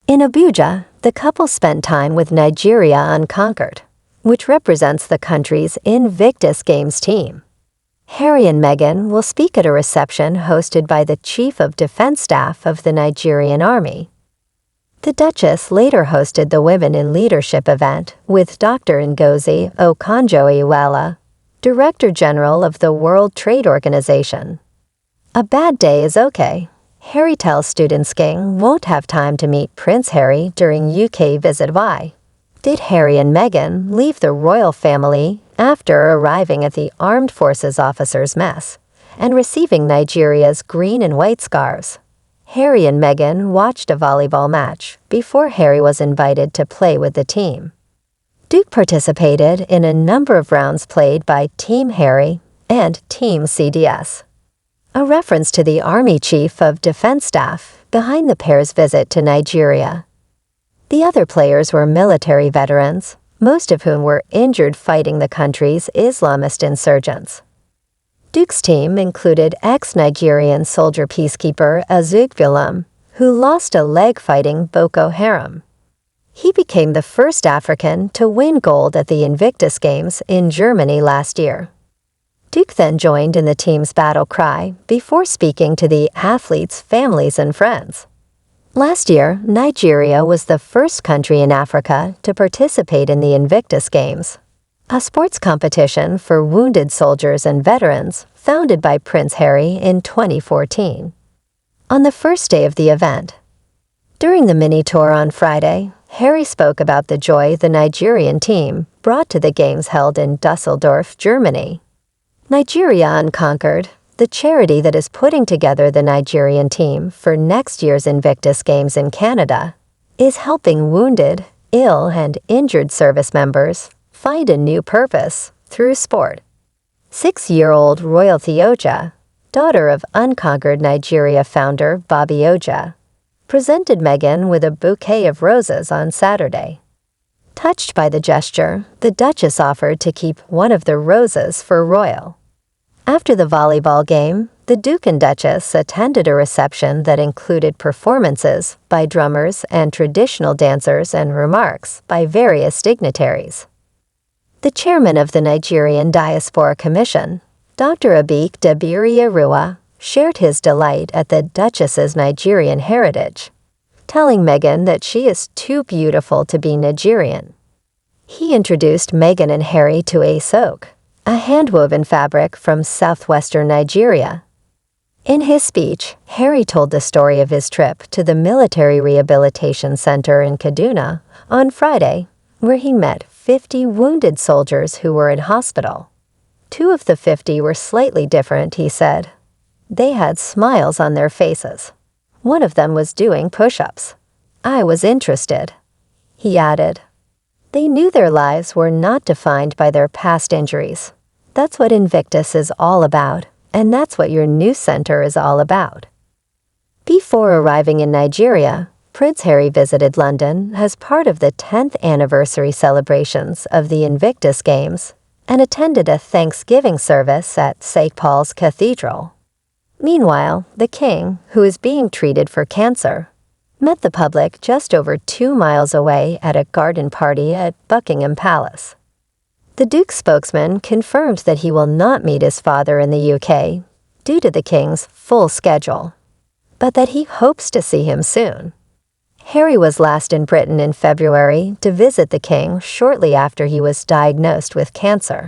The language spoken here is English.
In Abuja, the couple spent time with Nigeria Unconquered, which represents the country's Invictus Games team. Harry and Meghan will speak at a reception hosted by the Chief of Defense Staff of the Nigerian Army. The Duchess later hosted the Women in Leadership event with Dr. Ngozi Okonjo-Iweala, Director General of the World Trade Organization. A bad day is okay. Harry tells students King won't have time to meet Prince Harry during UK visit. Why did Harry and Meghan leave the royal family after arriving at the Armed Forces Officers' Mess and receiving Nigeria's green and white scarves? Harry and Meghan watched a volleyball match before Harry was invited to play with the team. Duke participated in a number of rounds played by Team Harry and Team CDS, a reference to the Army Chief of Defense Staff behind the pair's visit to Nigeria. The other players were military veterans, most of whom were injured fighting the country's Islamist insurgents. Duke's team included ex-Nigerian soldier peacekeeper Azugbulum, who lost a leg fighting Boko Haram. He became the first African to win gold at the Invictus Games in Germany last year. Duke then joined in the team's battle cry before speaking to the athletes' families and friends. Last year, Nigeria was the first country in Africa to participate in the Invictus Games, a sports competition for wounded soldiers and veterans founded by Prince Harry in 2014. On the first day of the event, during the mini-tour on Friday, Harry spoke about the joy the Nigerian team brought to the games held in Dusseldorf, Germany. Nigeria Unconquered, the charity that is putting together the Nigerian team for next year's Invictus Games in Canada, is helping wounded, ill, and injured service members find a new purpose through sport. 6-year-old Royalty Oja, daughter of Unconquered Nigeria founder Bobby Oja, presented Meghan with a bouquet of roses on Saturday. Touched by the gesture, the Duchess offered to keep one of the roses for Royal. After the volleyball game, the Duke and Duchess attended a reception that included performances by drummers and traditional dancers and remarks by various dignitaries. The chairman of the Nigerian Diaspora Commission, Dr. Abik Dabiri-Aruwa, shared his delight at the Duchess's Nigerian heritage, telling Meghan that she is too beautiful to be Nigerian. He introduced Meghan and Harry to Asoke, a hand-woven fabric from southwestern Nigeria. In his speech, Harry told the story of his trip to the Military Rehabilitation Center in Kaduna on Friday, where he met 50 wounded soldiers who were in hospital. 2 of the 50 were slightly different, he said. They had smiles on their faces. One of them was doing push-ups. I was interested. He added, they knew their lives were not defined by their past injuries. That's what Invictus is all about, and that's what your new center is all about. Before arriving in Nigeria, Prince Harry visited London as part of the 10th anniversary celebrations of the Invictus Games and attended a Thanksgiving service at St. Paul's Cathedral. Meanwhile, the King, who is being treated for cancer, met the public just over 2 miles away at a garden party at Buckingham Palace. The Duke's spokesman confirmed that he will not meet his father in the UK due to the King's full schedule, but that he hopes to see him soon. Harry was last in Britain in February to visit the King shortly after he was diagnosed with cancer.